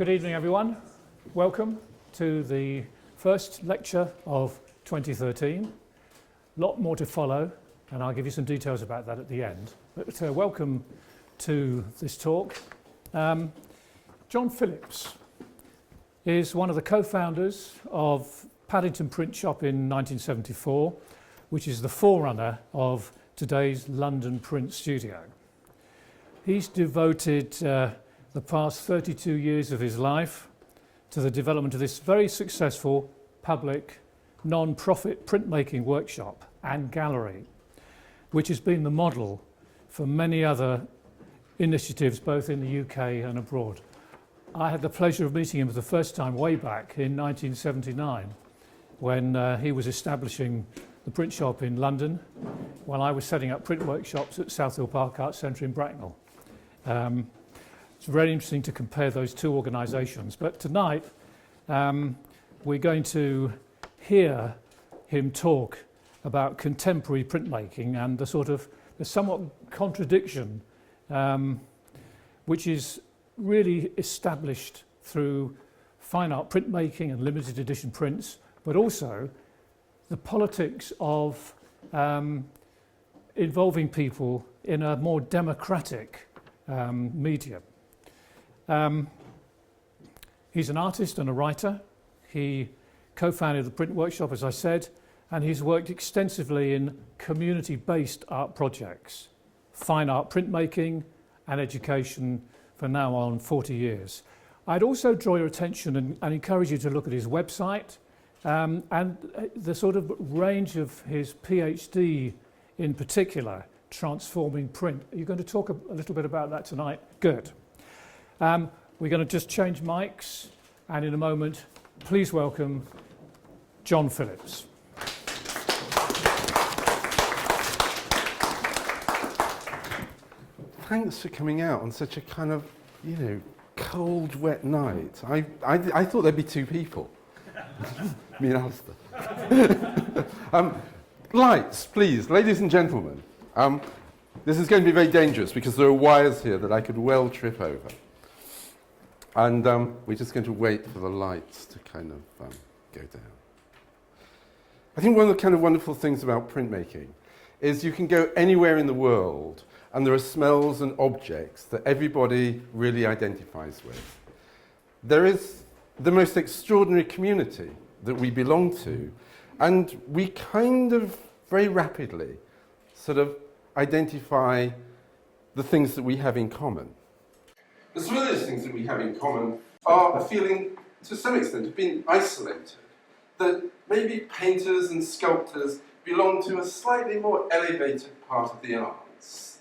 Good evening, everyone. Welcome to the first lecture of 2013. A lot more to follow, and I'll give you some details about that at the end. But welcome to this talk. John Phillips is one of the co-founders of Paddington Print Shop in 1974, which is the forerunner of today's London Print Studio. He's devoted the past 32 years of his life to the development of this very successful public non-profit printmaking workshop and gallery, which has been the model for many other initiatives both in the UK and abroad. I had the pleasure of meeting him for the first time way back in 1979 when he was establishing the print shop in London while I was setting up print workshops at South Hill Park Arts Centre in Bracknell. It's very interesting to compare those two organisations, but tonight we're going to hear him talk about contemporary printmaking and the somewhat contradiction which is really established through fine art printmaking and limited edition prints, but also the politics of involving people in a more democratic medium. He's an artist and a writer. He co-founded the Print Workshop, as I said, and he's worked extensively in community-based art projects, fine art printmaking and education for now on 40 years. I'd also draw your attention and encourage you to look at his website and the sort of range of his PhD in particular, transforming print. Are you going to talk a little bit about that tonight? Good. We're going to just change mics, and in a moment, please welcome John Phillips. Thanks for coming out on such a kind of, cold, wet night. I thought there'd be two people. Me and Alistair. Lights, please, ladies and gentlemen. This is going to be very dangerous because there are wires here that I could well trip over. And we're just going to wait for the lights to kind of go down. I think one of the kind of wonderful things about printmaking is you can go anywhere in the world and there are smells and objects that everybody really identifies with. There is the most extraordinary community that we belong to, and we kind of very rapidly sort of identify the things that we have in common. But some of those things that we have in common are a feeling, to some extent, of being isolated, that maybe painters and sculptors belong to a slightly more elevated part of the arts,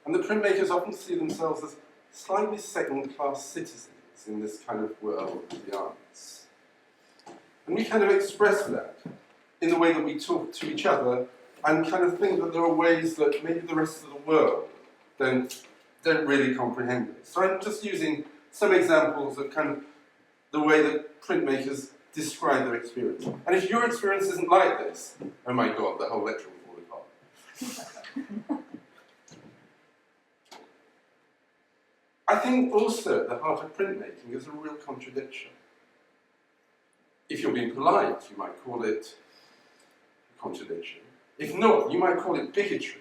and that printmakers often see themselves as slightly second-class citizens in this kind of world of the arts. And we kind of express that in the way that we talk to each other and kind of think that there are ways that maybe the rest of the world don't really comprehend it. So I'm just using some examples of kind of the way that printmakers describe their experience. And if your experience isn't like this, oh my God, the whole lecture will fall apart. I think also at the heart of printmaking is a real contradiction. If you're being polite, you might call it a contradiction. If not, you might call it bigotry.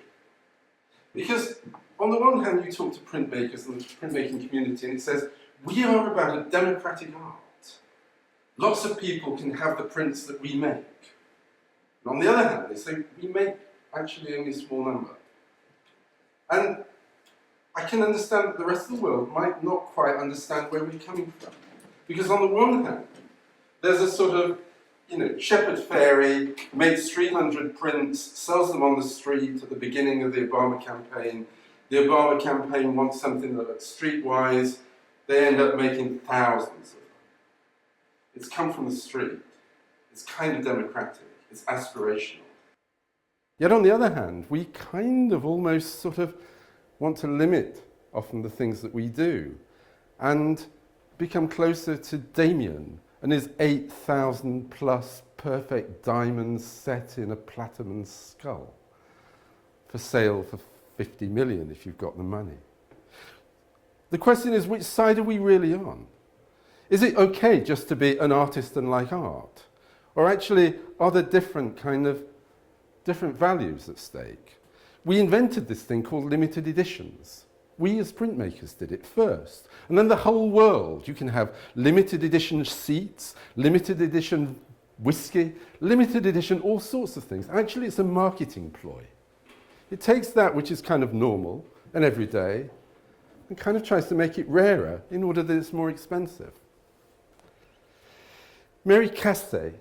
Because on the one hand, you talk to printmakers and the printmaking community, and it says, we are about a democratic art. Lots of people can have the prints that we make. And on the other hand, they say, we make actually only a small number. And I can understand that the rest of the world might not quite understand where we're coming from. Because on the one hand, there's a sort of, shepherd fairy, makes 300 prints, sells them on the street at the beginning of the Obama campaign. The Obama campaign wants something that looks streetwise. They end up making thousands of them. It's come from the street. It's kind of democratic. It's aspirational. Yet on the other hand, we kind of almost sort of want to limit often the things that we do and become closer to Damien and his 8,000 plus perfect diamonds set in a platinum skull for sale for 50 million if you've got the money. The question is, which side are we really on? Is it okay just to be an artist and like art? Or actually, are there different values at stake? We invented this thing called limited editions. We as printmakers did it first. And then the whole world, you can have limited edition seats, limited edition whiskey, limited edition all sorts of things. Actually, it's a marketing ploy. It takes that which is kind of normal and everyday and kind of tries to make it rarer in order that it's more expensive. Mary Cassatt,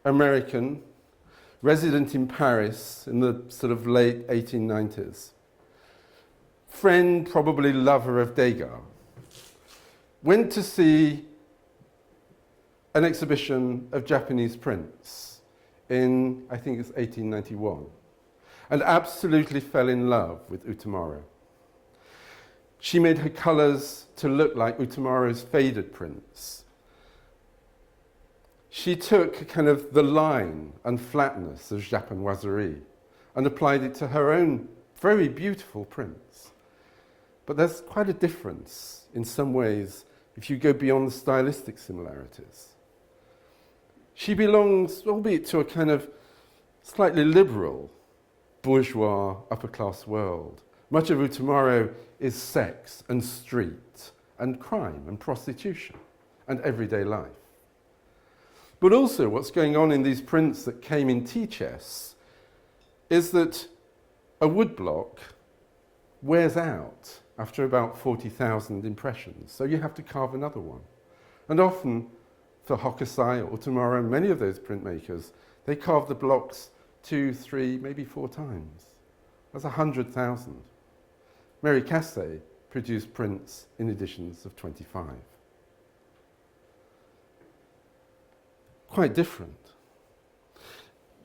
American, resident in Paris in the sort of late 1890s, friend, probably lover of Degas, went to see an exhibition of Japanese prints in, I think it's 1891, and absolutely fell in love with Utamaro. She made her colours to look like Utamaro's faded prints. She took kind of the line and flatness of japonoiserie and applied it to her own very beautiful prints. But there's quite a difference in some ways if you go beyond the stylistic similarities. She belongs, albeit to a kind of slightly liberal, bourgeois, upper-class world. Much of Utamaro is sex and street and crime and prostitution and everyday life. But also what's going on in these prints that came in tea chests is that a woodblock wears out after about 40,000 impressions, so you have to carve another one. And often, for Hokusai or Utamaro, many of those printmakers, they carve the blocks 2, 3, maybe 4 times. That's 100,000. Mary Cassatt produced prints in editions of 25. Quite different.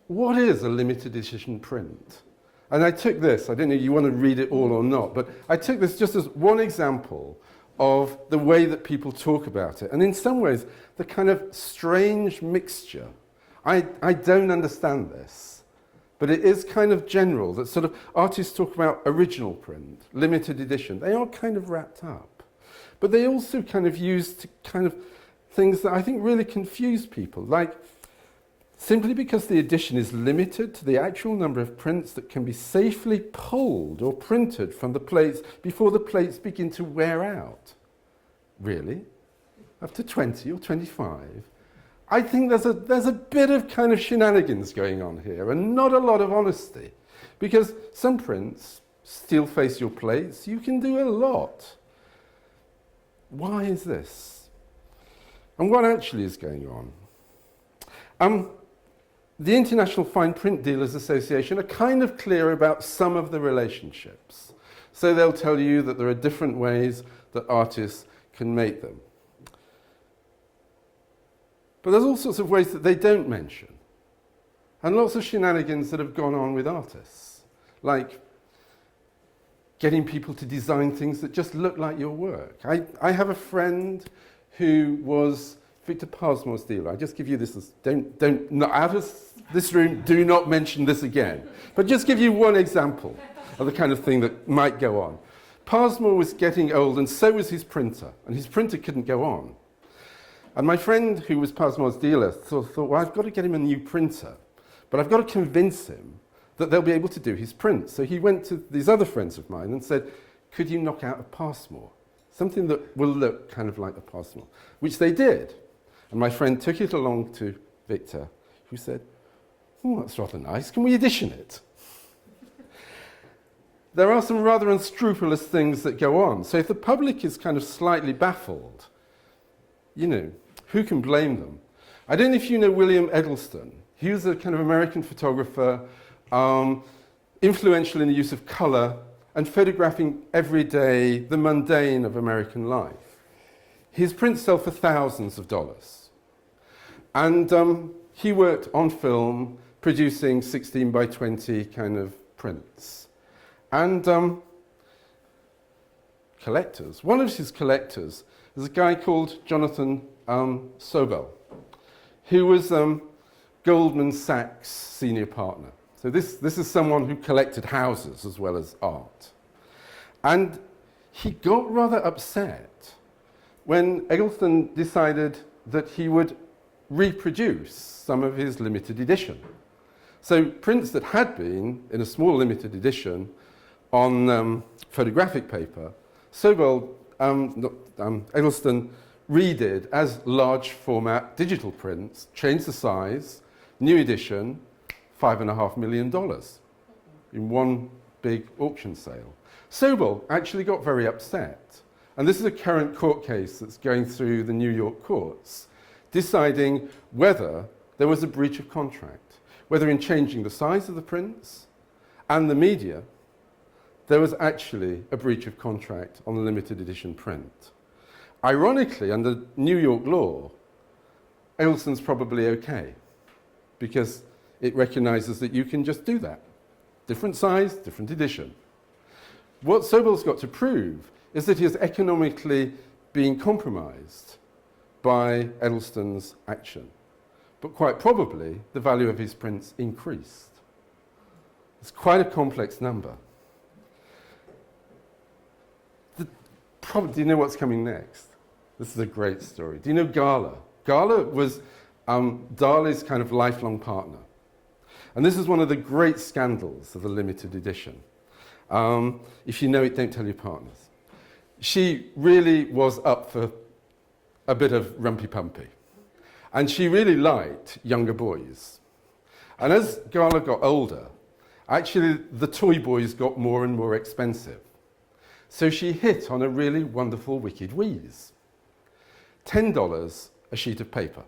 What is a limited edition print? And I took this, I don't know if you want to read it all or not, but I took this just as one example of the way that people talk about it. And in some ways, the kind of strange mixture. I don't understand this, but it is kind of general, that sort of artists talk about original print, limited edition. They are kind of wrapped up. But they also kind of use to kind of things that I think really confuse people, like simply because the edition is limited to the actual number of prints that can be safely pulled or printed from the plates before the plates begin to wear out. Really? After 20 or 25? I think there's a bit of kind of shenanigans going on here and not a lot of honesty. Because some prints still face your plates, you can do a lot. Why is this? And what actually is going on? The International Fine Print Dealers Association are kind of clear about some of the relationships. So they'll tell you that there are different ways that artists can make them. But there's all sorts of ways that they don't mention. And lots of shenanigans that have gone on with artists. Like getting people to design things that just look like your work. I have a friend who was Victor Passmore's dealer. I just give you this as, not out of this room, do not mention this again. But just give you one example of the kind of thing that might go on. Passmore was getting old, and so was his printer, and his printer couldn't go on. And my friend, who was Passmore's dealer, thought, well, I've got to get him a new printer, but I've got to convince him that they'll be able to do his prints. So he went to these other friends of mine and said, could you knock out a Passmore? Something that will look kind of like a Passmore, which they did. And my friend took it along to Victor, who said, oh, that's rather nice. Can we edition it? There are some rather unscrupulous things that go on. So if the public is kind of slightly baffled, you know, who can blame them? I don't know if you know William Eggleston. He was a kind of American photographer, influential in the use of colour and photographing every day the mundane of American life. His prints sell for thousands of dollars. And he worked on film, producing 16 by 20 kind of prints. And collectors. One of his collectors is a guy called Jonathan Sobel, who was Goldman Sachs' senior partner. So this is someone who collected houses as well as art. And he got rather upset when Eggleston decided that he would reproduce some of his limited edition. So prints that had been in a small limited edition on photographic paper, Eggleston redid as large format digital prints, changed the size, new edition, $5.5 million in one big auction sale. Sobel actually got very upset. And this is a current court case that's going through the New York courts, deciding whether there was a breach of contract, whether in changing the size of the prints and the media, there was actually a breach of contract on the limited edition print. Ironically, under New York law, Eggleston's probably okay, because it recognizes that you can just do that. Different size, different edition. What Sobel's got to prove is that he is economically being compromised by Eggleston's action. But quite probably, the value of his prints increased. It's quite a complex number. Do you know what's coming next? This is a great story. Do you know Gala? Gala was Dali's kind of lifelong partner. And this is one of the great scandals of the limited edition. If you know it, don't tell your partners. She really was up for a bit of rumpy-pumpy. And she really liked younger boys. And as Gala got older, actually the toy boys got more and more expensive. So she hit on a really wonderful wicked wheeze. $10 a sheet of paper.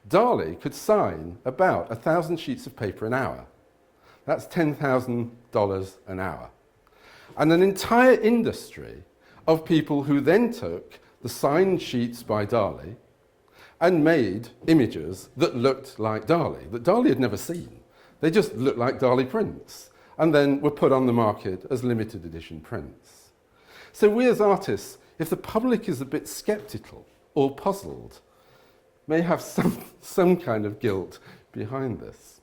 Dali could sign about 1,000 sheets of paper an hour. That's $10,000 an hour. And an entire industry of people who then took the signed sheets by Dali and made images that looked like Dali, that Dali had never seen. They just looked like Dali prints, and then were put on the market as limited edition prints. So we as artists, if the public is a bit skeptical or puzzled, may have some kind of guilt behind this.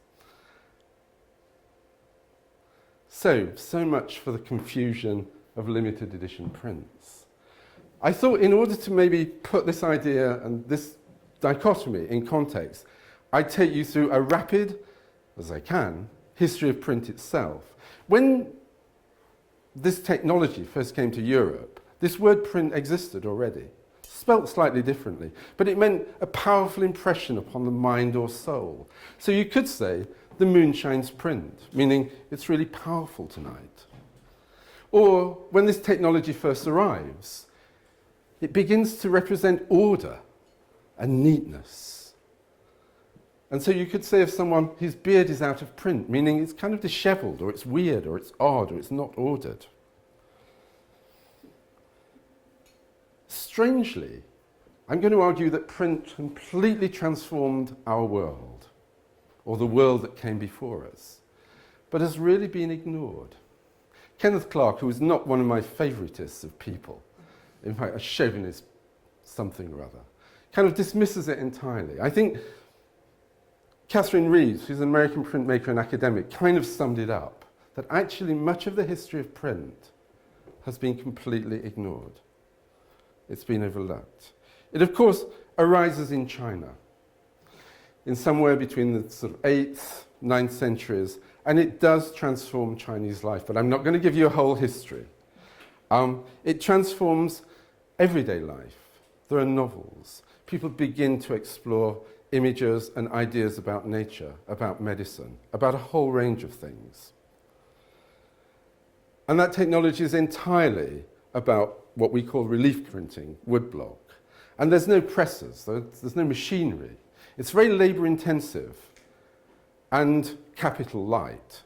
So much for the confusion of limited edition prints. I thought in order to maybe put this idea and this dichotomy in context, I'd take you through a rapid, as I can, history of print itself. When this technology first came to Europe, this word print existed already, spelt slightly differently, but it meant a powerful impression upon the mind or soul. So you could say, the moon shines print, meaning it's really powerful tonight. Or when this technology first arrives, it begins to represent order and neatness. And so you could say of someone, his beard is out of print, meaning it's kind of disheveled, or it's weird, or it's odd, or it's not ordered. Strangely, I'm going to argue that print completely transformed our world, or the world that came before us, but has really been ignored. Kenneth Clark, who is not one of my favouritists of people, in fact, a chauvinist something or other, kind of dismisses it entirely. I think Catherine Reeves, who's an American printmaker and academic, kind of summed it up, that actually much of the history of print has been completely ignored. It's been overlooked. It, of course, arises in China, in somewhere between the sort of 8th, 9th centuries, and it does transform Chinese life, but I'm not going to give you a whole history. It transforms everyday life. There are novels. People begin to explore images and ideas about nature, about medicine, about a whole range of things. And that technology is entirely about what we call relief printing, woodblock. And there's no presses, there's no machinery. It's very labour-intensive and capital light.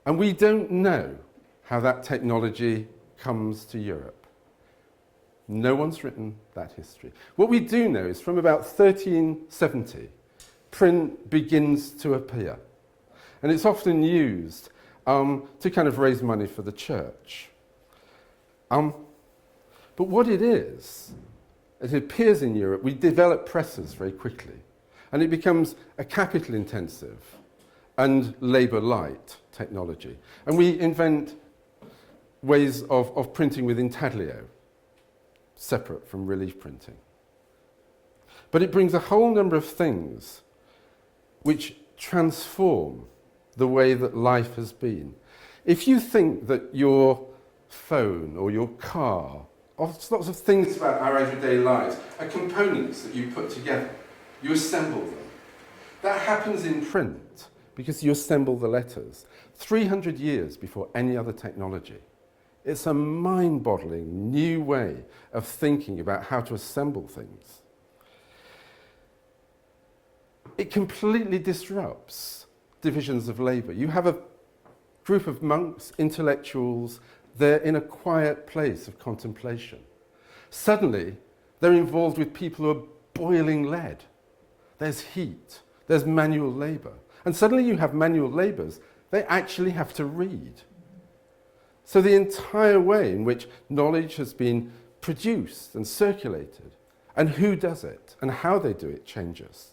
And we don't know how that technology comes to Europe. No one's written that history. What we do know is from about 1370, print begins to appear. And it's often used to kind of raise money for the church. But what it is, it appears in Europe, we develop presses very quickly. And it becomes a capital-intensive and labour-light technology. And we invent ways of printing with intaglio. separate from relief printing. But it brings a whole number of things which transform the way that life has been. If you think that your phone or your car, or lots of things about our everyday lives, are components that you put together, you assemble them. That happens in print because you assemble the letters 300 years before any other technology. It's a mind-boggling new way of thinking about how to assemble things. It completely disrupts divisions of labour. You have a group of monks, intellectuals, they're in a quiet place of contemplation. Suddenly, they're involved with people who are boiling lead. There's heat, there's manual labour. And suddenly you have manual labourers, they actually have to read. So the entire way in which knowledge has been produced and circulated, and who does it, and how they do it changes.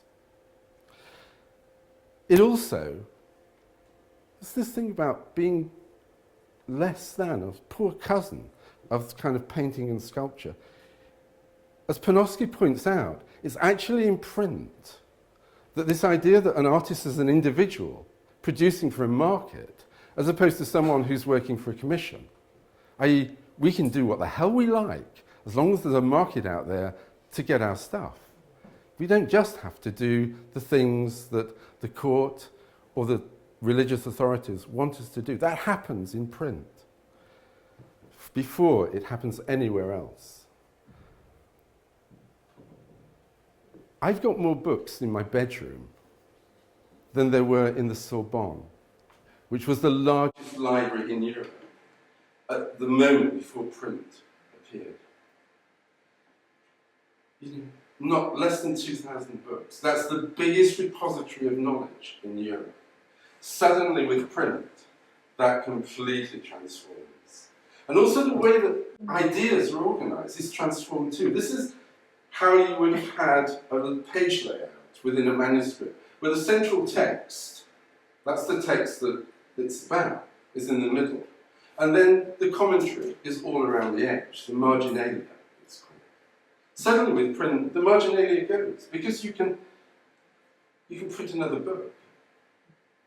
It also, there's this thing about being less than, a poor cousin of kind of painting and sculpture. As Panofsky points out, it's actually in print that this idea that an artist is an individual producing for a market, as opposed to someone who's working for a commission, i.e., we can do what the hell we like as long as there's a market out there to get our stuff. We don't just have to do the things that the court or the religious authorities want us to do. That happens in print before it happens anywhere else. I've got more books in my bedroom than there were in the Sorbonne, which was the largest library in Europe at the moment before print appeared. Not less than 2,000 books. That's the biggest repository of knowledge in Europe. Suddenly with print, that completely transforms. And also the way that ideas are organised is transformed too. This is how you would have had a page layout within a manuscript, where the central text, that's the text that it's about, is in the middle. And then the commentary is all around the edge, the marginalia, it's called. Suddenly with print, the marginalia goes, because you can print another book.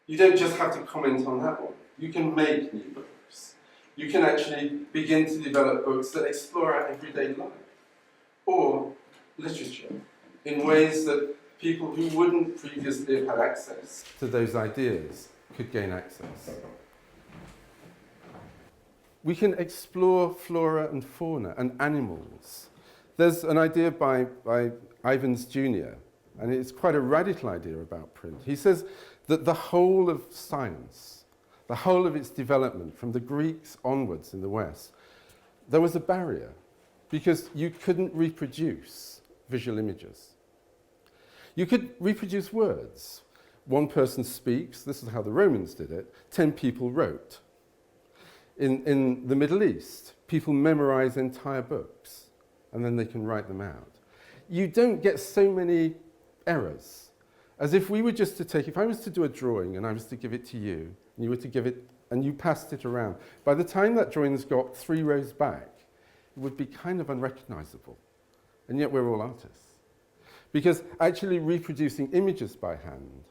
You don't just have to comment on that one. You can make new books. You can actually begin to develop books that explore our everyday life, or literature, in ways that people who wouldn't previously have had access to those ideas could gain access. We can explore flora and fauna and animals. There's an idea by Ivans Jr., and it's quite a radical idea about print. He says that the whole of science, the whole of its development from the Greeks onwards in the West, there was a barrier because you couldn't reproduce visual images. You could reproduce words. One person speaks, this is how the Romans did it, 10 people wrote. In the Middle East, people memorize entire books and then they can write them out. You don't get so many errors as if we were just to take, if I was to do a drawing and I was to give it to you, and you were to give it, and you passed it around, by the time that drawing's got 3 rows back, it would be kind of unrecognizable. And yet we're all artists. Because actually reproducing images by hand,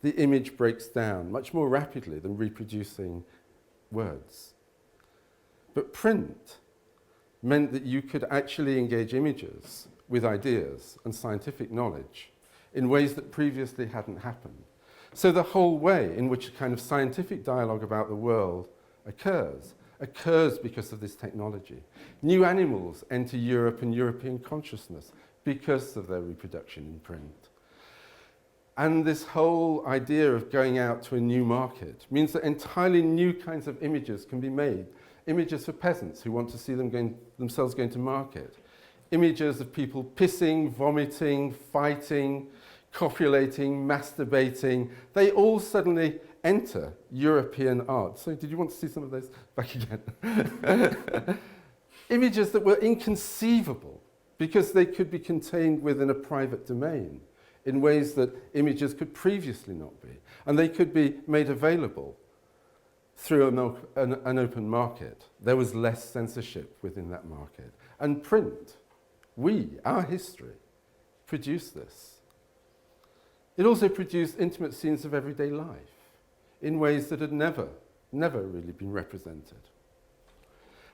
the image breaks down much more rapidly than reproducing words. But print meant that you could actually engage images with ideas and scientific knowledge in ways that previously hadn't happened. So the whole way in which a kind of scientific dialogue about the world occurs because of this technology. New animals enter Europe and European consciousness because of their reproduction in print. And this whole idea of going out to a new market means that entirely new kinds of images can be made. Images for peasants who want to see themselves going to market. Images of people pissing, vomiting, fighting, copulating, masturbating. They all suddenly enter European art. So did you want to see some of those? Back again. Images that were inconceivable because they could be contained within a private domain in ways that images could previously not be. And they could be made available through an open market. There was less censorship within that market. And print our history, produced this. It also produced intimate scenes of everyday life in ways that had never really been represented.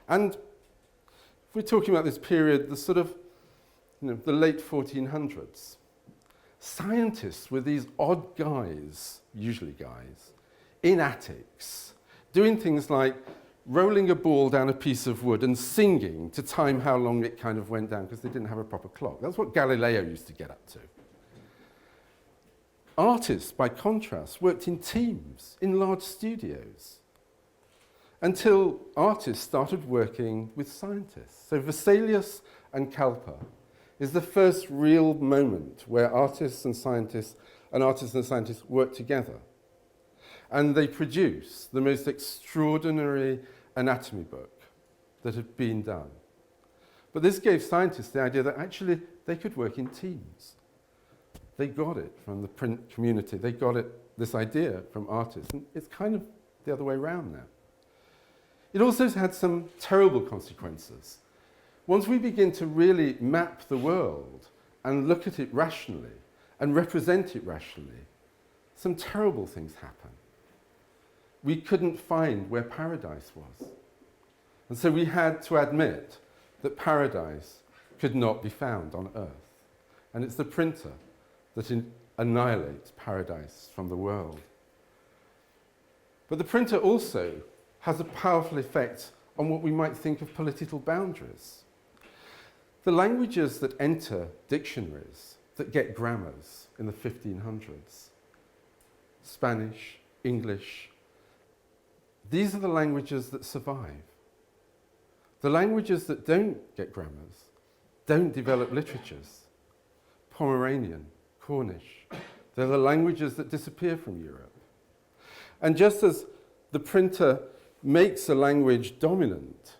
And if we're talking about this period, the sort of, the late 1400s, scientists were these odd guys, usually guys, in attics, doing things like rolling a ball down a piece of wood and singing to time how long it kind of went down because they didn't have a proper clock. That's what Galileo used to get up to. Artists, by contrast, worked in teams, in large studios, until artists started working with scientists. So Vesalius and Cowper is the first real moment where artists and scientists work together. And they produce the most extraordinary anatomy book that had been done. But this gave scientists the idea that actually they could work in teams. They got it from the print community. They got this idea from artists. And it's kind of the other way around now. It also had some terrible consequences. Once we begin to really map the world and look at it rationally and represent it rationally, some terrible things happen. We couldn't find where paradise was. And so we had to admit that paradise could not be found on Earth. And it's the printer that annihilates paradise from the world. But the printer also has a powerful effect on what we might think of political boundaries. The languages that enter dictionaries, that get grammars in the 1500s, Spanish, English, these are the languages that survive. The languages that don't get grammars don't develop literatures. Pomeranian, Cornish, they're the languages that disappear from Europe. And just as the printer makes a language dominant,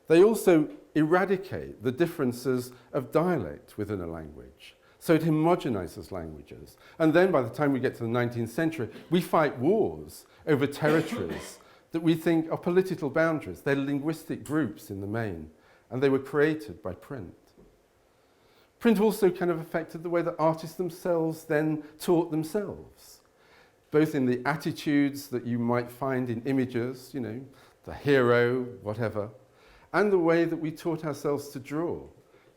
they also eradicate the differences of dialect within a language. So it homogenizes languages. And then by the time we get to the 19th century, we fight wars over territories that we think are political boundaries. They're linguistic groups in the main, and they were created by print. Print also kind of affected the way that artists themselves then taught themselves, both in the attitudes that you might find in images, the hero, whatever, and the way that we taught ourselves to draw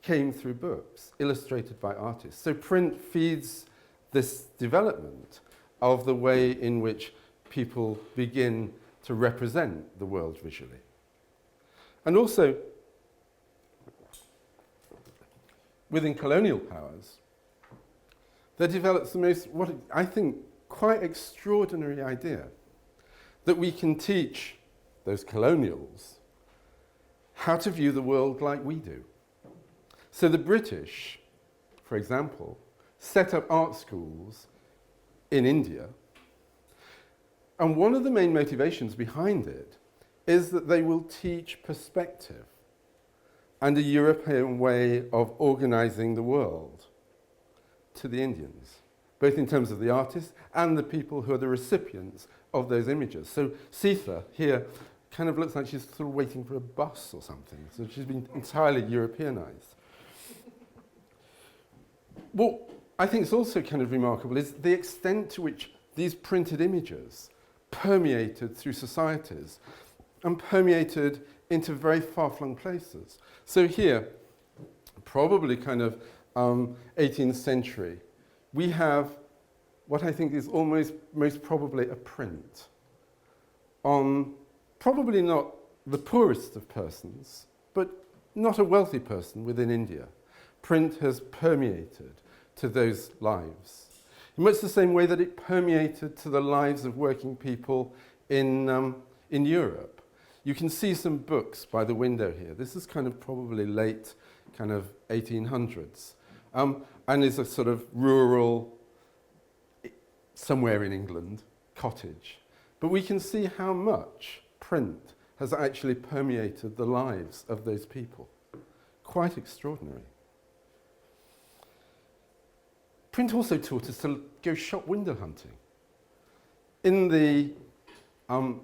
came through books illustrated by artists. So print feeds this development of the way in which people begin to represent the world visually. And also, within colonial powers, there develops the most, what I think, quite extraordinary idea that we can teach those colonials how to view the world like we do. So the British, for example, set up art schools in India, and one of the main motivations behind it is that they will teach perspective and a European way of organizing the world to the Indians, both in terms of the artists and the people who are the recipients of those images. So Sita here kind of looks like she's sort of waiting for a bus or something. So she's been entirely Europeanized. What I think is also kind of remarkable is the extent to which these printed images permeated through societies and permeated into very far-flung places. So here, probably kind of 18th century, we have what I think is almost most probably a print on probably not the poorest of persons, but not a wealthy person within India. Print has permeated to those lives, in much the same way that it permeated to the lives of working people in Europe. You can see some books by the window here. This is kind of probably late kind of 1800s, and is a sort of rural, somewhere in England, cottage. But we can see how much print has actually permeated the lives of those people. Quite extraordinary. Print also taught us to go shop window hunting. In the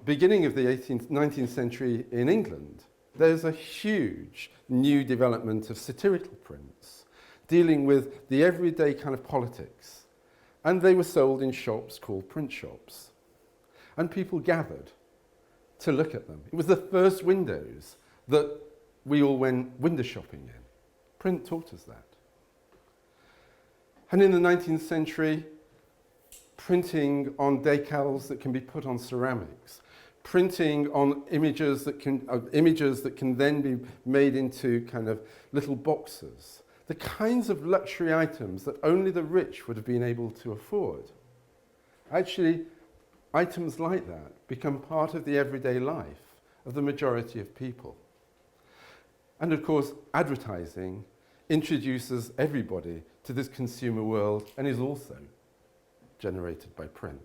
beginning of the 19th century in England, there's a huge new development of satirical prints dealing with the everyday kind of politics. And they were sold in shops called print shops. And people gathered to look at them. It was the first windows that we all went window shopping in. Print taught us that. And in the 19th century, printing on decals that can be put on ceramics, printing on images that can then be made into kind of little boxes, the kinds of luxury items that only the rich would have been able to afford. Actually, items like that become part of the everyday life of the majority of people. And of course, advertising introduces everybody to this consumer world and is also generated by print.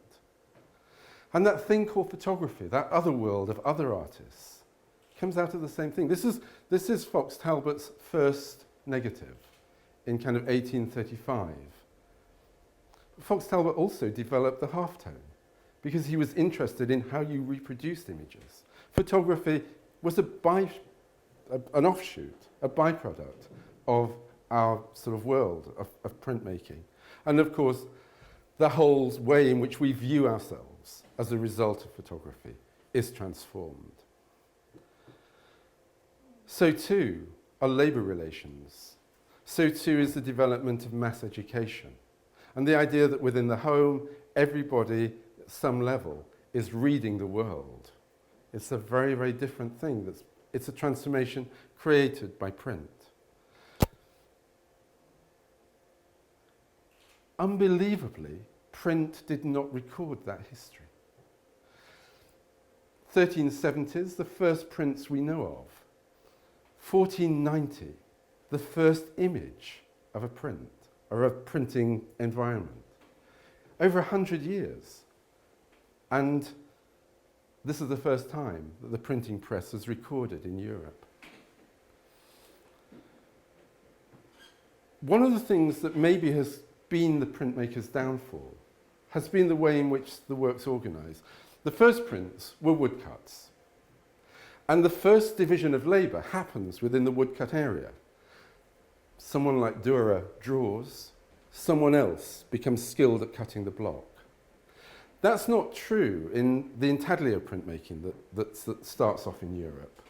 And that thing called photography, that other world of other artists, comes out of the same thing. This is Fox Talbot's first negative in kind of 1835. Fox Talbot also developed the halftone because he was interested in how you reproduced images. Photography was an offshoot, a byproduct of our sort of world of printmaking. And of course, the whole way in which we view ourselves as a result of photography is transformed. So too are labour relations. So too is the development of mass education. And the idea that within the home, everybody at some level is reading the world. It's a very, very different thing. It's a transformation created by print. Unbelievably, print did not record that history. 1370s, the first prints we know of. 1490, the first image of a print, or a printing environment. Over 100 years. And this is the first time that the printing press was recorded in Europe. One of the things that maybe has been the printmaker's downfall has been the way in which the work's organised. The first prints were woodcuts. And the first division of labour happens within the woodcut area. Someone like Dürer draws, someone else becomes skilled at cutting the block. That's not true in the intaglio printmaking that starts off in Europe.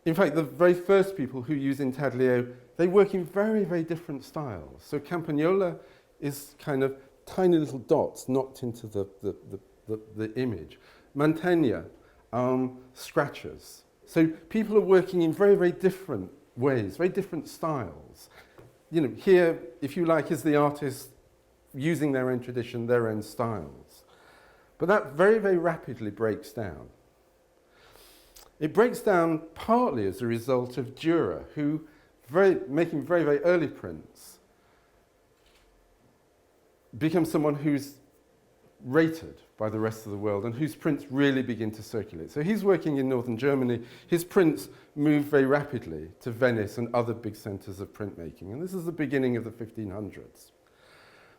In fact, the very first people who use intaglio, they work in very, very different styles. So Campagnola is kind of tiny little dots knocked into the image. Mantegna, scratches. So people are working in very, very different ways, very different styles. You know, here, if you like, is the artist using their own tradition, their own styles. But that very, very rapidly breaks down. It breaks down partly as a result of Dürer, who, making very, very early prints, becomes someone who's rated by the rest of the world and whose prints really begin to circulate. So he's working in northern Germany. His prints move very rapidly to Venice and other big centres of printmaking. And this is the beginning of the 1500s.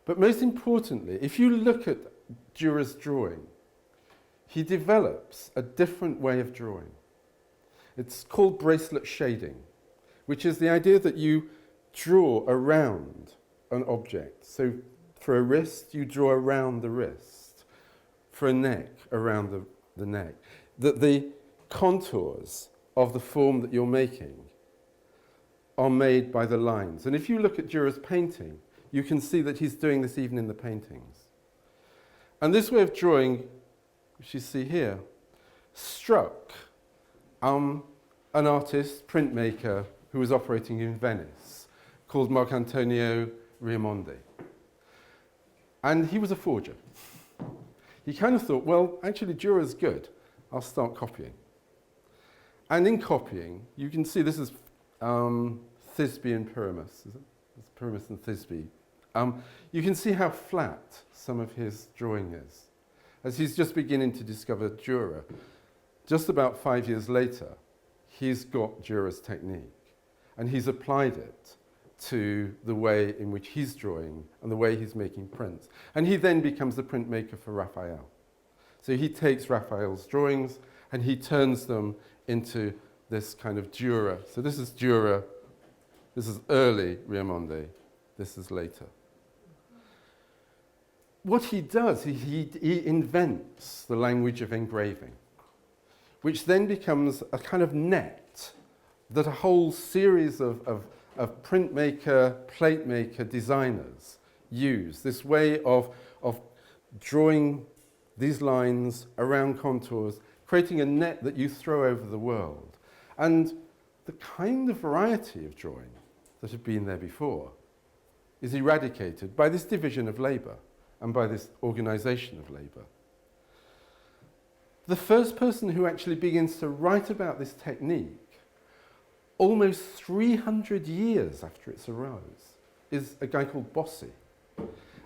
But most importantly, if you look at Dürer's drawing, he develops a different way of drawing. It's called bracelet shading, which is the idea that you draw around an object. So for a wrist, you draw around the wrist. For a neck, around the neck. That the contours of the form that you're making are made by the lines. And if you look at Dürer's painting, you can see that he's doing this even in the paintings. And this way of drawing, which you see here, struck an artist, printmaker, who was operating in Venice, called Marcantonio Raimondi. And he was a forger. He kind of thought, well, actually, Dürer's good. I'll start copying. And in copying, you can see this is Thisbe and Pyramus. Is it? It's Pyramus and Thisbe. You can see how flat some of his drawing is. As he's just beginning to discover Dürer, just about 5 years later, he's got Dürer's technique. And he's applied it to the way in which he's drawing and the way he's making prints. And he then becomes the printmaker for Raphael. So he takes Raphael's drawings and he turns them into this kind of Dürer. So this is Dürer, this is early Riemonde, this is later. What he does, he invents the language of engraving, which then becomes a kind of net that a whole series of printmaker, plate maker designers use. This way of drawing these lines around contours, creating a net that you throw over the world. And the kind of variety of drawing that had been there before is eradicated by this division of labour and by this organisation of labour. The first person who actually begins to write about this technique, almost 300 years after its arose, is a guy called Bossy.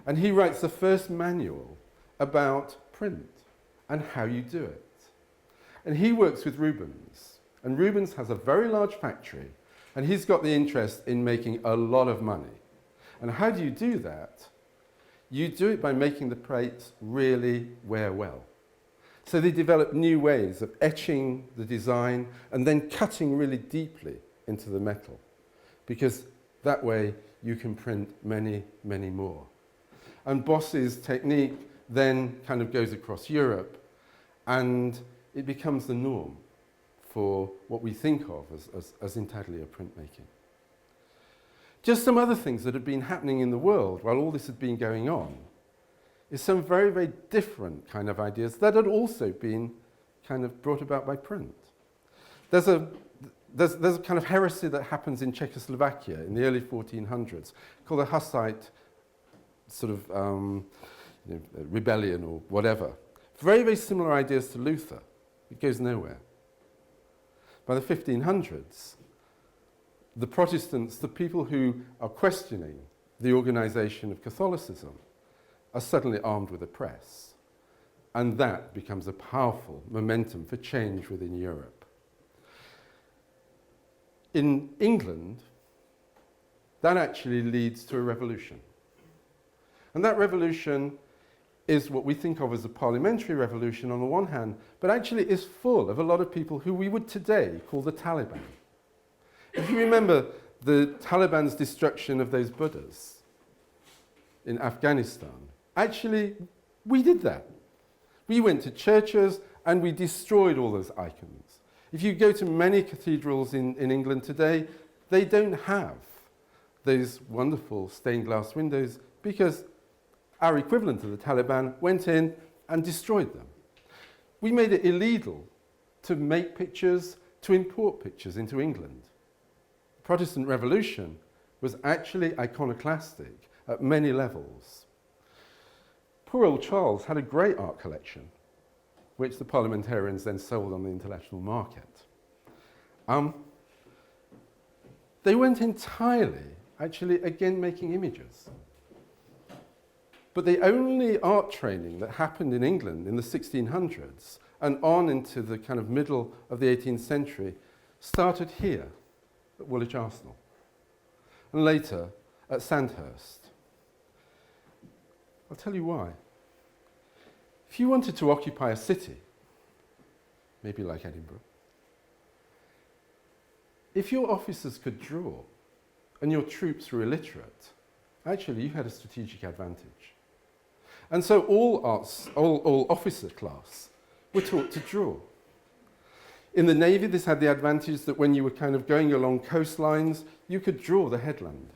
And he writes the first manual about print and how you do it. And he works with Rubens. And Rubens has a very large factory, and he's got the interest in making a lot of money. And how do you do that? You do it by making the plates really wear well. So they develop new ways of etching the design and then cutting really deeply into the metal, because that way you can print many, many more. And Bossy's technique then kind of goes across Europe, and it becomes the norm for what we think of as intaglio printmaking. Just some other things that had been happening in the world while all this had been going on is some very, very different kind of ideas that had also been kind of brought about by print. There's a kind of heresy that happens in Czechoslovakia in the early 1400s called the Hussite sort of rebellion or whatever. Very, very similar ideas to Luther. It goes nowhere. By the 1500s, the Protestants, the people who are questioning the organisation of Catholicism, are suddenly armed with a press. And that becomes a powerful momentum for change within Europe. In England, that actually leads to a revolution. And that revolution is what we think of as a parliamentary revolution on the one hand, but actually is full of a lot of people who we would today call the Taliban. If you remember the Taliban's destruction of those Buddhas in Afghanistan, actually, we did that. We went to churches and we destroyed all those icons. If you go to many cathedrals in England today, they don't have those wonderful stained glass windows because our equivalent of the Taliban went in and destroyed them. We made it illegal to make pictures, to import pictures into England. The Protestant Revolution was actually iconoclastic at many levels. Poor old Charles had a great art collection, which the parliamentarians then sold on the international market. They went entirely, actually, again, making images. But the only art training that happened in England in the 1600s and on into the kind of middle of the 18th century started here at Woolwich Arsenal and later at Sandhurst. I'll tell you why. If you wanted to occupy a city, maybe like Edinburgh, if your officers could draw and your troops were illiterate, actually you had a strategic advantage. And so all officer class were taught to draw. In the Navy, this had the advantage that when you were kind of going along coastlines, you could draw the headland.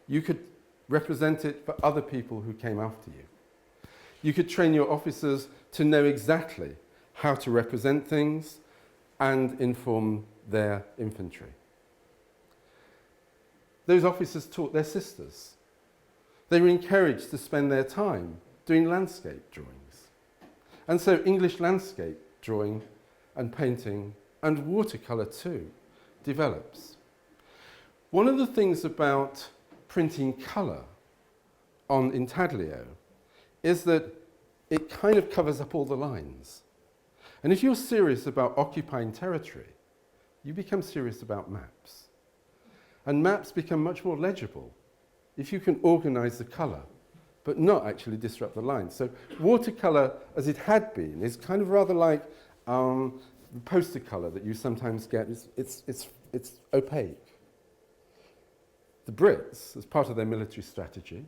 You could represent it for other people who came after you. You could train your officers to know exactly how to represent things and inform their infantry. Those officers taught their sisters. They were encouraged to spend their time doing landscape drawings. And so English landscape drawing and painting and watercolour too develops. One of the things about printing colour on intaglio is that it kind of covers up all the lines. And if you're serious about occupying territory, you become serious about maps. And maps become much more legible if you can organise the colour, but not actually disrupt the lines. So watercolour, as it had been, is kind of rather like the poster colour that you sometimes get, it's opaque. The Brits, as part of their military strategy,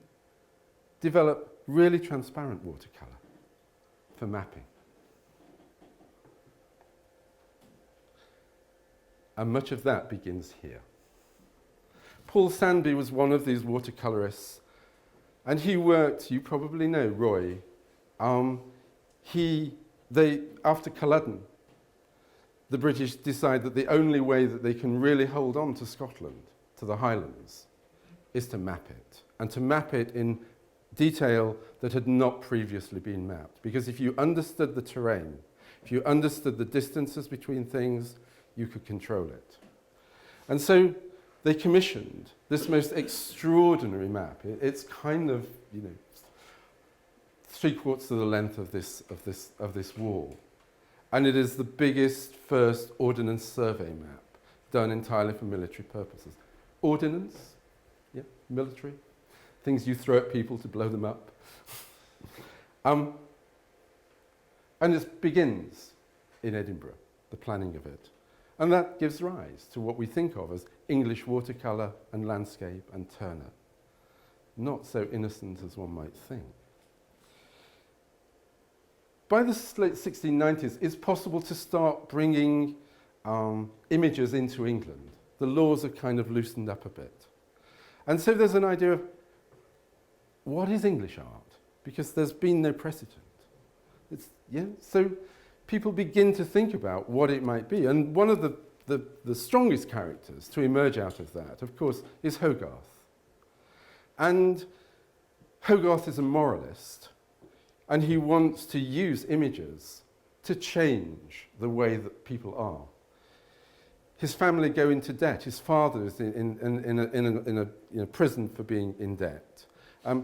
develop really transparent watercolour for mapping. And much of that begins here. Paul Sandby was one of these watercolourists, and he worked, you probably know Roy, after Culloden, the British decide that the only way that they can really hold on to Scotland, to the Highlands, is to map it, and to map it in detail that had not previously been mapped. Because if you understood the terrain, if you understood the distances between things, you could control it. And so they commissioned this most extraordinary map. It's kind of, 3/4 of the length of this wall. And it is the biggest first ordnance survey map done entirely for military purposes. Ordnance, yeah, military, things you throw at people to blow them up. And it begins in Edinburgh, the planning of it. And that gives rise to what we think of as English watercolour and landscape and Turner. Not so innocent as one might think. By the late 1690s, it's possible to start bringing images into England. The laws are kind of loosened up a bit. And so there's an idea of what is English art? Because there's been no precedent. So people begin to think about what it might be. And one of the strongest characters to emerge out of that, of course, is Hogarth. And Hogarth is a moralist, and he wants to use images to change the way that people are. His family go into debt. His father is in a prison for being in debt.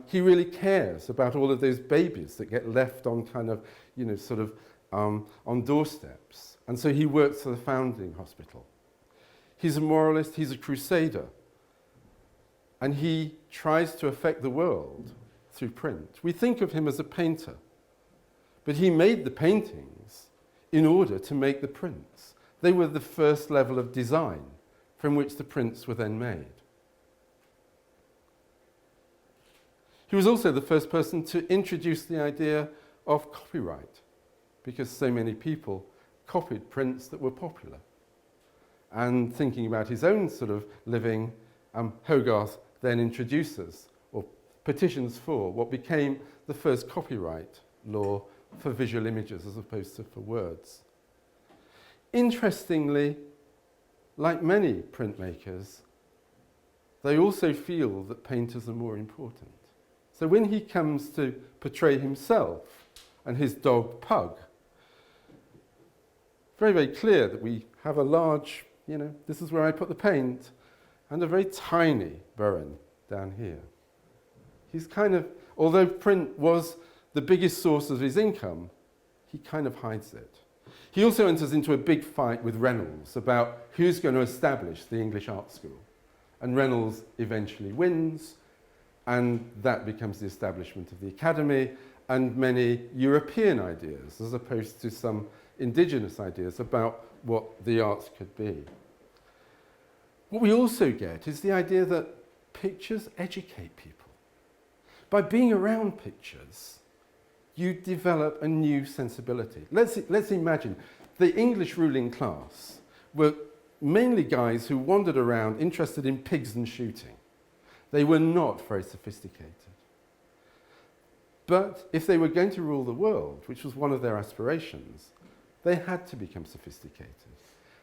He really cares about all of those babies that get left on kind of, on doorsteps. And so he works for the Foundling Hospital. He's a moralist, he's a crusader. And he tries to affect the world through print. We think of him as a painter, but he made the paintings in order to make the prints. They were the first level of design from which the prints were then made. He was also the first person to introduce the idea of copyright, because so many people copied prints that were popular. And thinking about his own sort of living, Hogarth then introduces or petitions for what became the first copyright law for visual images as opposed to for words. Interestingly, like many printmakers, they also feel that painters are more important. So when he comes to portray himself and his dog Pug, very, very clear that we have a large, this is where I put the paint, and a very tiny Burren down here. He's kind of, although print was the biggest source of his income, he kind of hides it. He also enters into a big fight with Reynolds about who's going to establish the English Art School. And Reynolds eventually wins, and that becomes the establishment of the Academy and many European ideas, as opposed to some indigenous ideas about what the arts could be. What we also get is the idea that pictures educate people. By being around pictures, you develop a new sensibility. Let's imagine the English ruling class were mainly guys who wandered around interested in pigs and shooting. They were not very sophisticated. But if they were going to rule the world, which was one of their aspirations, they had to become sophisticated.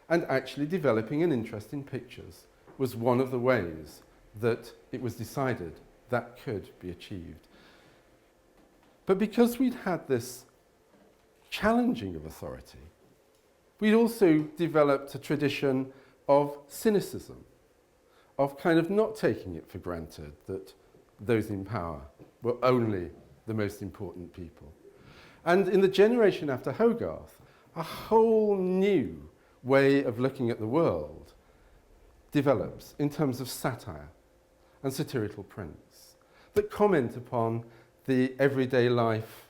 And actually developing an interest in pictures was one of the ways that it was decided that could be achieved. But because we'd had this challenging of authority, we'd also developed a tradition of cynicism, of kind of not taking it for granted that those in power were only the most important people. And in the generation after Hogarth, a whole new way of looking at the world develops in terms of satire and satirical prints that comment upon the everyday life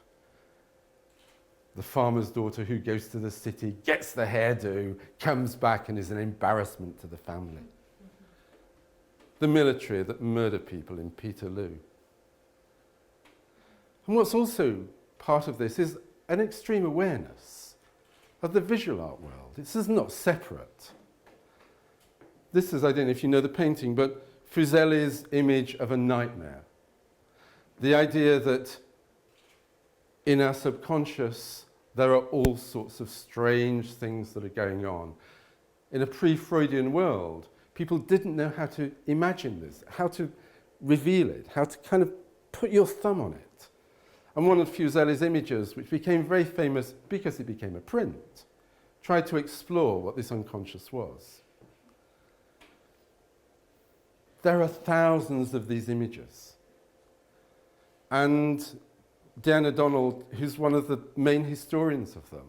the farmer's daughter who goes to the city, gets the hairdo, comes back and is an embarrassment to the family. The military that murder people in Peterloo. And what's also part of this is an extreme awareness of the visual art world. This is not separate. This is, I don't know if you know the painting, but Fuseli's image of a nightmare. The idea that in our subconscious, there are all sorts of strange things that are going on. In a pre-Freudian world, people didn't know how to imagine this, how to reveal it, how to kind of put your thumb on it. And one of Fuseli's images, which became very famous because it became a print, tried to explore what this unconscious was. There are thousands of these images. And Diana Donald, who's one of the main historians of them,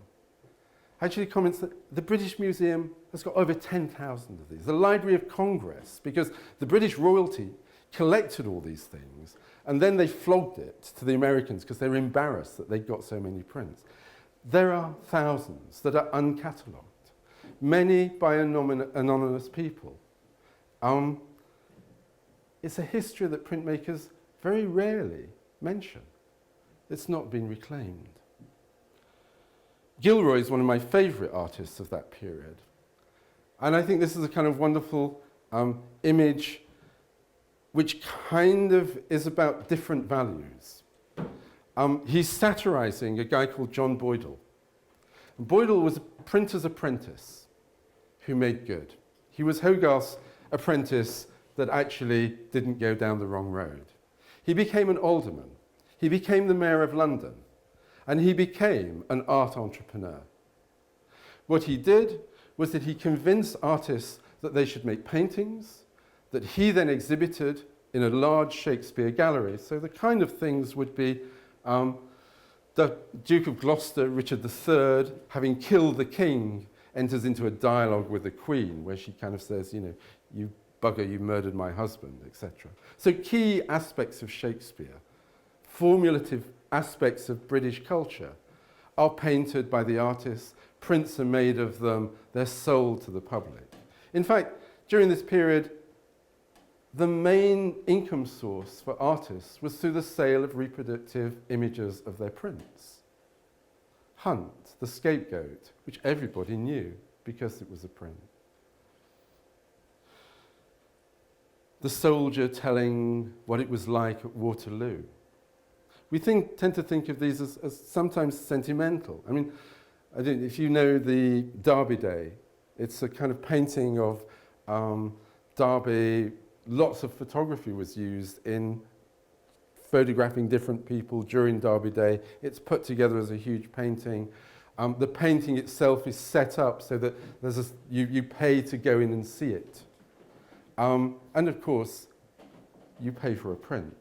actually comments that the British Museum has got over 10,000 of these. The Library of Congress, because the British royalty collected all these things, and then they flogged it to the Americans because they were embarrassed that they'd got so many prints. There are thousands that are uncatalogued, many by anonymous people. It's a history that printmakers very rarely mention. It's not been reclaimed. Gilroy is one of my favourite artists of that period. And I think this is a kind of wonderful image which kind of is about different values. He's satirising a guy called John Boydell. And Boydell was a printer's apprentice who made good. He was Hogarth's apprentice that actually didn't go down the wrong road. He became an alderman. He became the mayor of London. And he became an art entrepreneur. What he did was that he convinced artists that they should make paintings, that he then exhibited in a large Shakespeare gallery. So the kind of things would be the Duke of Gloucester, Richard III, having killed the king, enters into a dialogue with the Queen, where she kind of says, you know, you bugger, you murdered my husband, etc. So key aspects of Shakespeare, formulative aspects of British culture, are painted by the artists, prints are made of them, they're sold to the public. In fact, during this period, the main income source for artists was through the sale of reproductive images of their prints. Hunt, the scapegoat, which everybody knew because it was a print. The soldier telling what it was like at Waterloo. We tend to think of these as sometimes sentimental. I mean, I don't, if you know the Derby Day, it's a kind of painting of Derby. Lots of photography was used in photographing different people during Derby Day. It's put together as a huge painting. The painting itself is set up so that there's you pay to go in and see it. And of course, you pay for a print.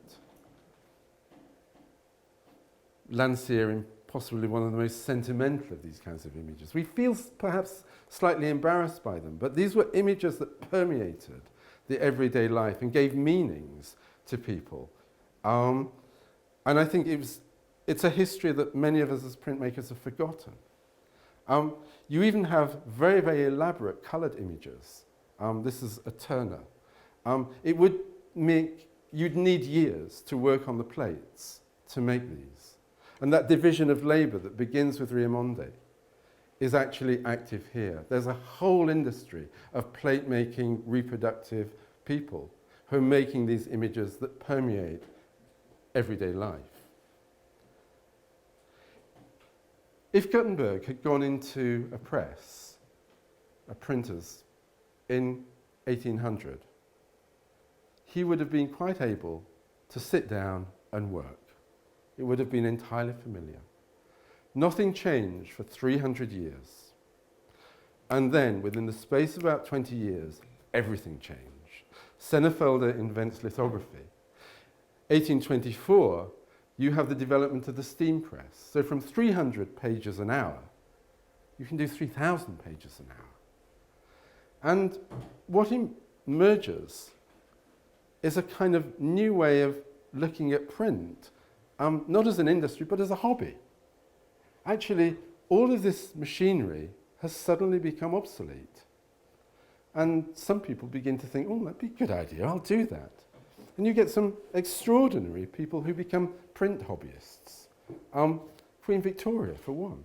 Landseer, possibly one of the most sentimental of these kinds of images. We feel perhaps slightly embarrassed by them, but these were images that permeated the everyday life and gave meanings to people. And I think it's a history that many of us as printmakers have forgotten. You even have very, very elaborate coloured images. This is a Turner. It would make, you'd need years to work on the plates to make these. And that division of labour that begins with Riemonde is actually active here. There's a whole industry of plate making reproductive people who are making these images that permeate everyday life. If Gutenberg had gone into a press, a printer's, in 1800, he would have been quite able to sit down and work. It would have been entirely familiar. Nothing changed for 300 years. And then, within the space of about 20 years, everything changed. Senefelder invents lithography. 1824, you have the development of the steam press. So from 300 pages an hour, you can do 3,000 pages an hour. And what emerges is a kind of new way of looking at print, not as an industry, but as a hobby. actually all of this machinery has suddenly become obsolete. And some people begin to think, oh, that'd be a good idea, I'll do that. And you get some extraordinary people who become print hobbyists. Queen Victoria, for one.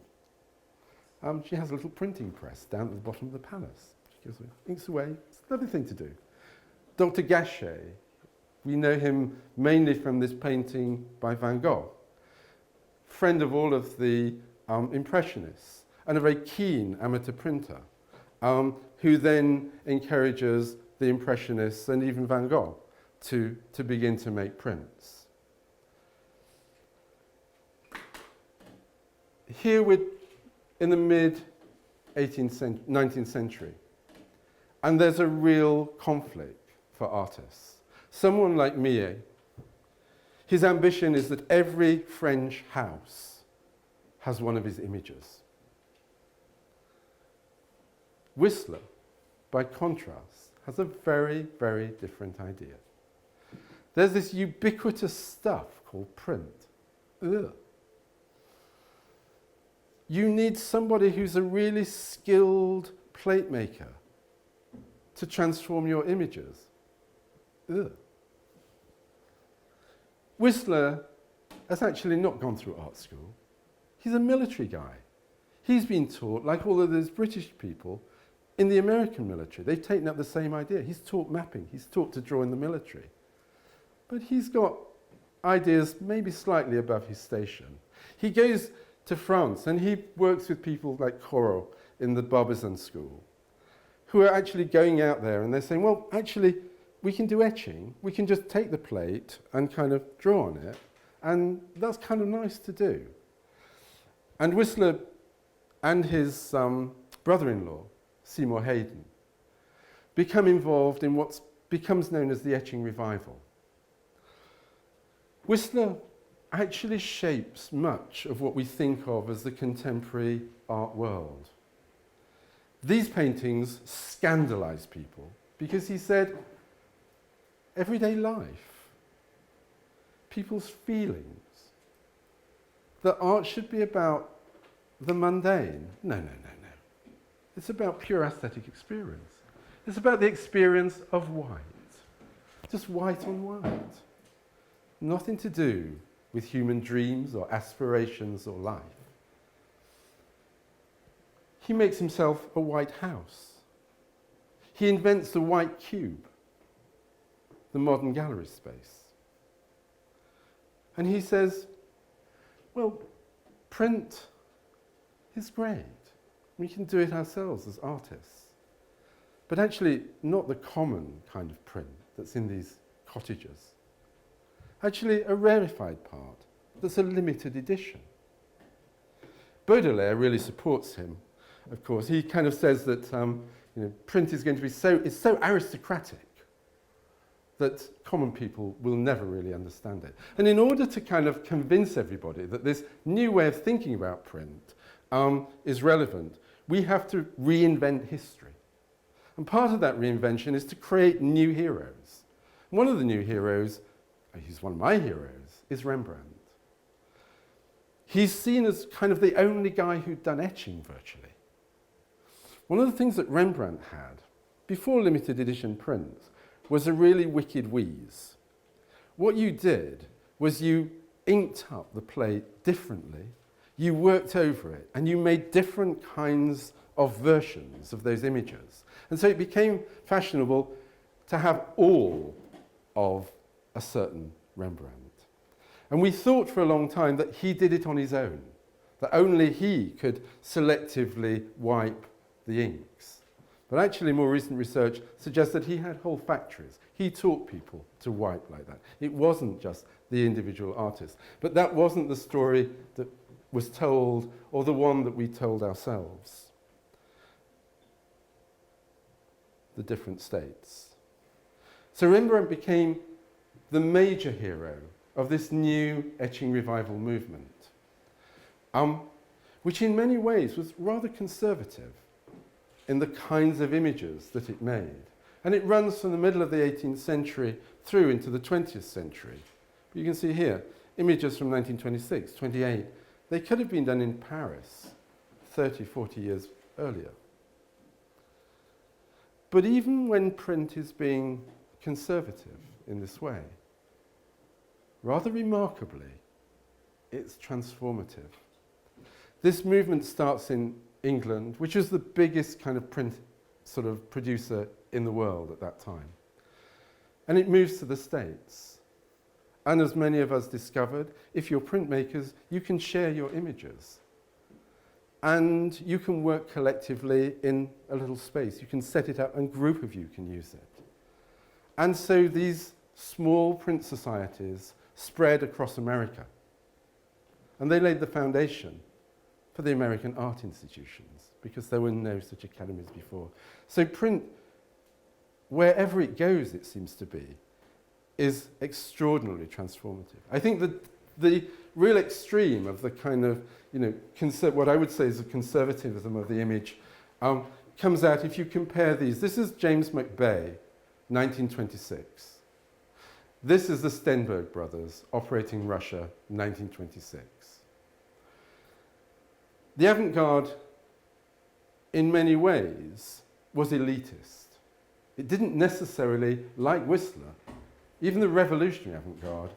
She has a little printing press down at the bottom of the palace. She goes, inks away. It's a lovely thing to do. Dr. Gachet, we know him mainly from this painting by Van Gogh. Friend of all of the Impressionists, and a very keen amateur printer, who then encourages the Impressionists and even Van Gogh to begin to make prints. Here we're in the mid-19th century, and there's a real conflict for artists. Someone like Millet, his ambition is that every French house has one of his images. Whistler, by contrast, has a very, very different idea. There's this ubiquitous stuff called print. Ugh. You need somebody who's a really skilled plate maker to transform your images. Ugh. Whistler has actually not gone through art school. He's a military guy. He's been taught, like all of those British people, in the American military. They've taken up the same idea. He's taught mapping. He's taught to draw in the military. But he's got ideas maybe slightly above his station. He goes to France and he works with people like Corot in the Barbizon school, who are actually going out there and they're saying, well, actually, we can do etching. We can just take the plate and kind of draw on it. And that's kind of nice to do. And Whistler and his brother-in-law, Seymour Hayden, become involved in what becomes known as the etching revival. Whistler actually shapes much of what we think of as the contemporary art world. These paintings scandalize people because he said, everyday life, people's feelings, that art should be about the mundane. No. It's about pure aesthetic experience. It's about the experience of white. Just white on white. Nothing to do with human dreams or aspirations or life. He makes himself a white house. He invents the white cube, the modern gallery space. And he says, well, print is great. We can do it ourselves as artists. But actually, not the common kind of print that's in these cottages. Actually, a rarefied part that's a limited edition. Baudelaire really supports him, of course. He kind of says that print is going to be so aristocratic that common people will never really understand it. And in order to kind of convince everybody that this new way of thinking about print is relevant, we have to reinvent history. And part of that reinvention is to create new heroes. One of the new heroes, he's one of my heroes, is Rembrandt. He's seen as kind of the only guy who'd done etching virtually. One of the things that Rembrandt had, before limited edition prints, was a really wicked wheeze. What you did was you inked up the plate differently, you worked over it, and you made different kinds of versions of those images. And so it became fashionable to have all of a certain Rembrandt. And we thought for a long time that he did it on his own, that only he could selectively wipe the inks. But actually more recent research suggests that he had whole factories. He taught people to wipe like that. It wasn't just the individual artist. But that wasn't the story that was told, or the one that we told ourselves. The different states. So Rembrandt became the major hero of this new etching revival movement, which in many ways was rather conservative in the kinds of images that it made. And it runs from the middle of the 18th century through into the 20th century. You can see here images from 1926, 28, They could have been done in Paris 30, 40 years earlier. But even when print is being conservative in this way, rather remarkably, it's transformative. This movement starts in England, which is the biggest kind of print sort of producer in the world at that time. And it moves to the States. And as many of us discovered, if you're printmakers, you can share your images. And you can work collectively in a little space. You can set it up and a group of you can use it. And so these small print societies spread across America. And they laid the foundation for the American art institutions because there were no such academies before. So print, wherever it goes, it seems to be, is extraordinarily transformative. I think that the real extreme of the kind of, what I would say is the conservatism of the image comes out if you compare these. This is James McBay, 1926. This is the Stenberg brothers operating Russia, 1926. The avant-garde, in many ways, was elitist. It didn't necessarily, like Whistler, even the revolutionary avant-garde,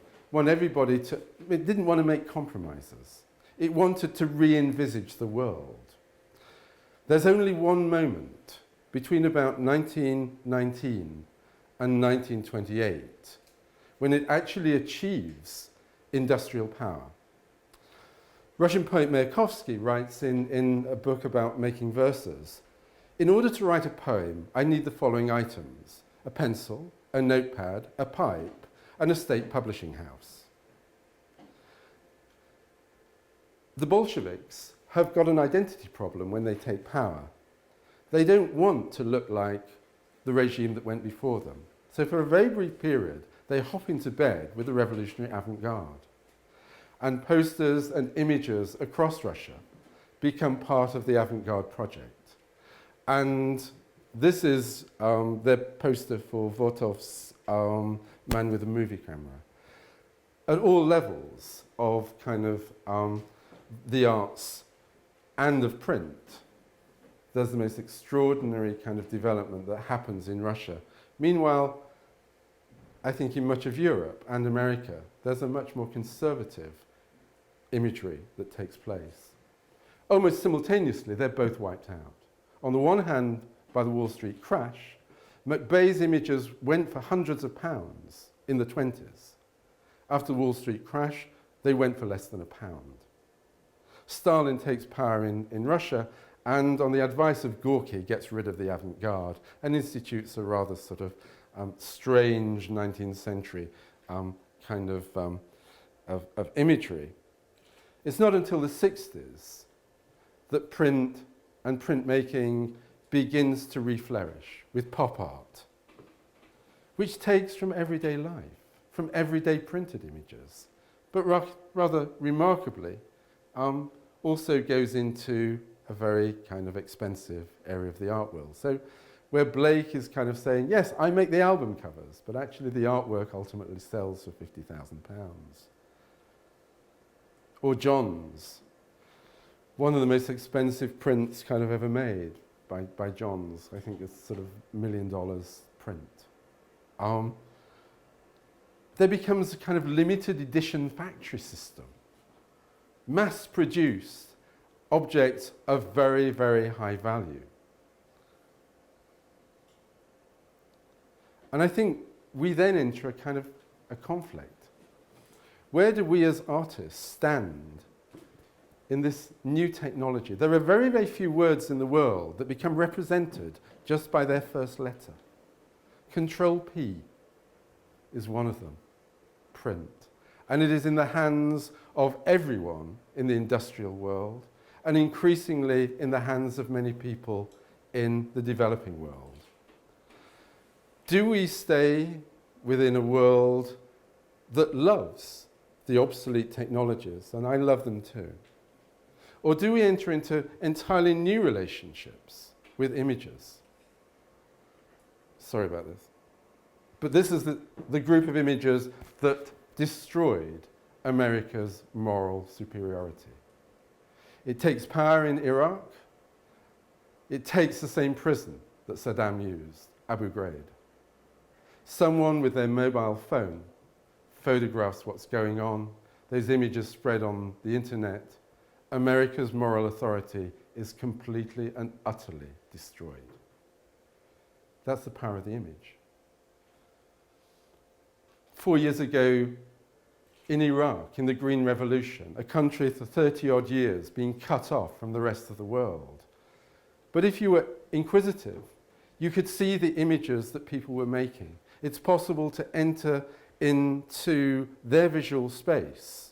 it didn't want to make compromises. It wanted to re-envisage the world. There's only one moment between about 1919 and 1928 when it actually achieves industrial power. Russian poet Mayakovsky writes in a book about making verses, in order to write a poem, I need the following items: a pencil, a notepad, a pipe, and a state publishing house. The Bolsheviks have got an identity problem when they take power. They don't want to look like the regime that went before them. So for a very brief period, they hop into bed with the revolutionary avant-garde. And posters and images across Russia become part of the avant-garde project. And this is their poster for Votov's Man with a Movie Camera. At all levels of kind of the arts and of print, there's the most extraordinary kind of development that happens in Russia. Meanwhile, I think in much of Europe and America, there's a much more conservative imagery that takes place. Almost simultaneously, they're both wiped out. On the one hand, by the Wall Street crash, McBay's images went for hundreds of pounds in the 20s. After the Wall Street crash, they went for less than £1. Stalin takes power in Russia, and on the advice of Gorky, gets rid of the avant-garde and institutes a rather sort of strange 19th century kind of imagery. It's not until the 60s that print and printmaking begins to reflourish with pop art, which takes from everyday life, from everyday printed images, but rather remarkably also goes into a very kind of expensive area of the art world. So where Blake is kind of saying, yes, I make the album covers, but actually the artwork ultimately sells for £50,000. Or Johns, one of the most expensive prints kind of ever made by Johns. I think it's sort of $1 million print. There becomes a kind of limited edition factory system, mass-produced objects of very, very high value. And I think we then enter a kind of a conflict. Where do we as artists stand in this new technology? There are very, very few words in the world that become represented just by their first letter. Control P is one of them, print. And it is in the hands of everyone in the industrial world, and increasingly in the hands of many people in the developing world. Do we stay within a world that loves the obsolete technologies, and I love them too? Or do we enter into entirely new relationships with images? Sorry about this. But this is the group of images that destroyed America's moral superiority. It takes power in Iraq. It takes the same prison that Saddam used, Abu Ghraib. Someone with their mobile phone photographs what's going on. Those images spread on the internet. America's moral authority is completely and utterly destroyed. That's the power of the image. 4 years ago, in Iraq, in the Green Revolution, a country for 30-odd years being cut off from the rest of the world. But if you were inquisitive, you could see the images that people were making. It's possible to enter into their visual space,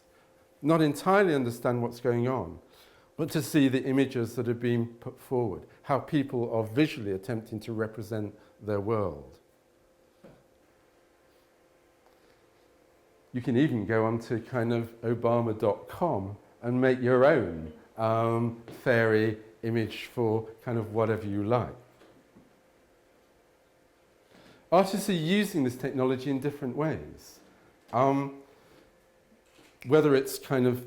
not entirely understand what's going on, but to see the images that are being put forward, how people are visually attempting to represent their world. You can even go onto kind of obama.com and make your own fairy image for kind of whatever you like. Artists are using this technology in different ways. Whether it's kind of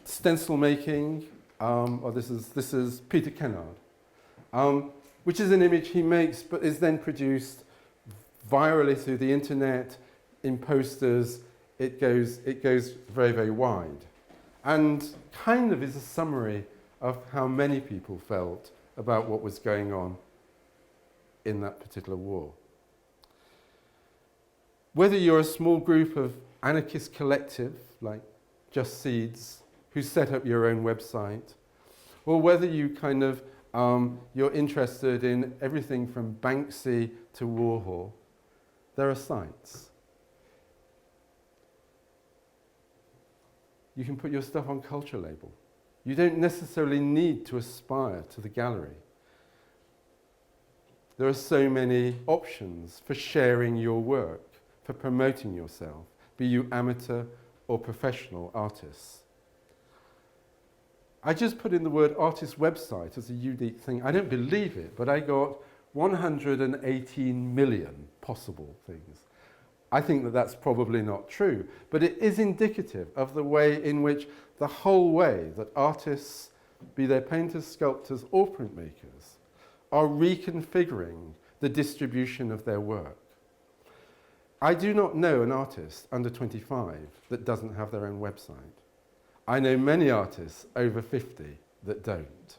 stencil making, or this is Peter Kennard, which is an image he makes but is then produced virally through the internet, in posters. It goes very, very wide, and kind of is a summary of how many people felt about what was going on in that particular war. Whether you're a small group of anarchist collective, like Just Seeds, who set up your own website, or whether you kind of, you're interested in everything from Banksy to Warhol, there are sites. You can put your stuff on Culture Label. You don't necessarily need to aspire to the gallery. There are so many options for sharing your work, for promoting yourself, be you amateur or professional artists. I just put in the word artist website as a unique thing. I don't believe it, but I got 118 million possible things. I think that that's probably not true, but it is indicative of the way in which the whole way that artists, be they painters, sculptors, or printmakers, are reconfiguring the distribution of their work. I do not know an artist under 25 that doesn't have their own website. I know many artists over 50 that don't.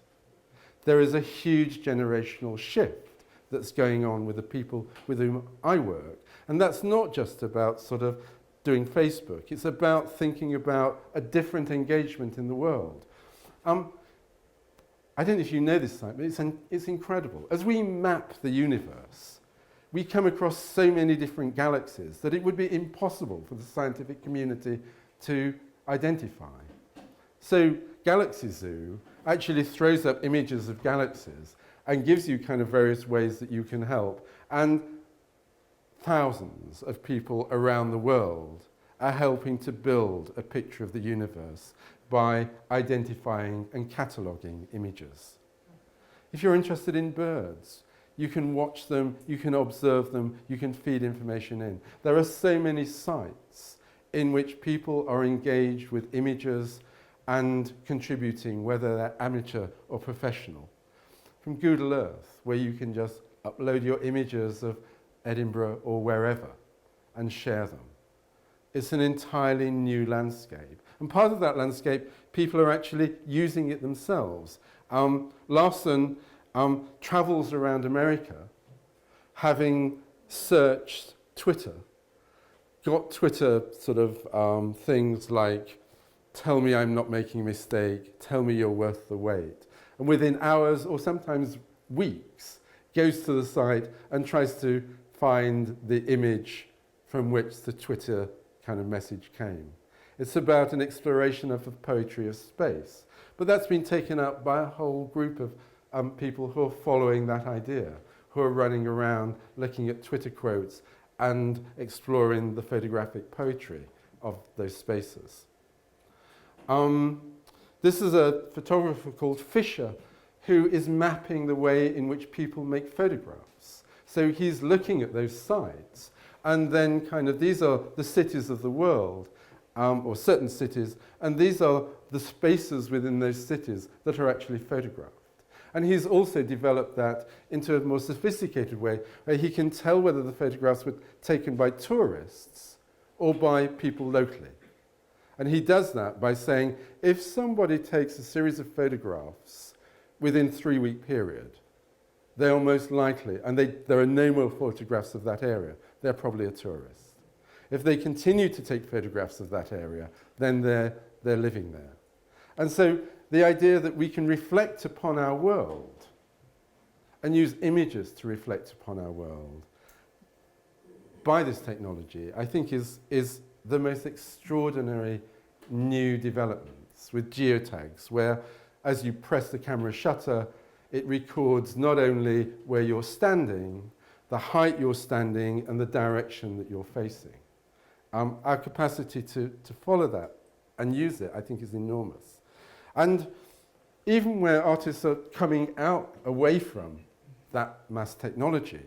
There is a huge generational shift that's going on with the people with whom I work. And that's not just about sort of doing Facebook. It's about thinking about a different engagement in the world. I don't know if you know this site, but it's incredible. As we map the universe, we come across so many different galaxies that it would be impossible for the scientific community to identify. So Galaxy Zoo actually throws up images of galaxies and gives you kind of various ways that you can help. And thousands of people around the world are helping to build a picture of the universe by identifying and cataloguing images. If you're interested in birds, you can watch them, you can observe them, you can feed information in. There are so many sites in which people are engaged with images and contributing, whether they're amateur or professional. From Google Earth, where you can just upload your images of Edinburgh or wherever and share them. It's an entirely new landscape. And part of that landscape, people are actually using it themselves. Larson travels around America having searched Twitter, got Twitter sort of things like, tell me I'm not making a mistake, tell me you're worth the wait. And within hours or sometimes weeks, goes to the site and tries to find the image from which the Twitter kind of message came. It's about an exploration of the poetry of space. But that's been taken up by a whole group of people who are following that idea, who are running around looking at Twitter quotes and exploring the photographic poetry of those spaces. This is a photographer called Fisher who is mapping the way in which people make photographs. So he's looking at those sites, and then kind of these are the cities of the world, or certain cities, and these are the spaces within those cities that are actually photographed. And he's also developed that into a more sophisticated way, where he can tell whether the photographs were taken by tourists or by people locally. And he does that by saying, if somebody takes a series of photographs within a 3-week period, they are most likely, and there are no more photographs of that area, they're probably a tourist. If they continue to take photographs of that area, then they're living there. And so the idea that we can reflect upon our world and use images to reflect upon our world by this technology, I think is the most extraordinary new developments with geotags, where as you press the camera shutter, it records not only where you're standing, the height you're standing, and the direction that you're facing. Our capacity to follow that and use it, I think, is enormous. And even where artists are coming out away from that mass technology,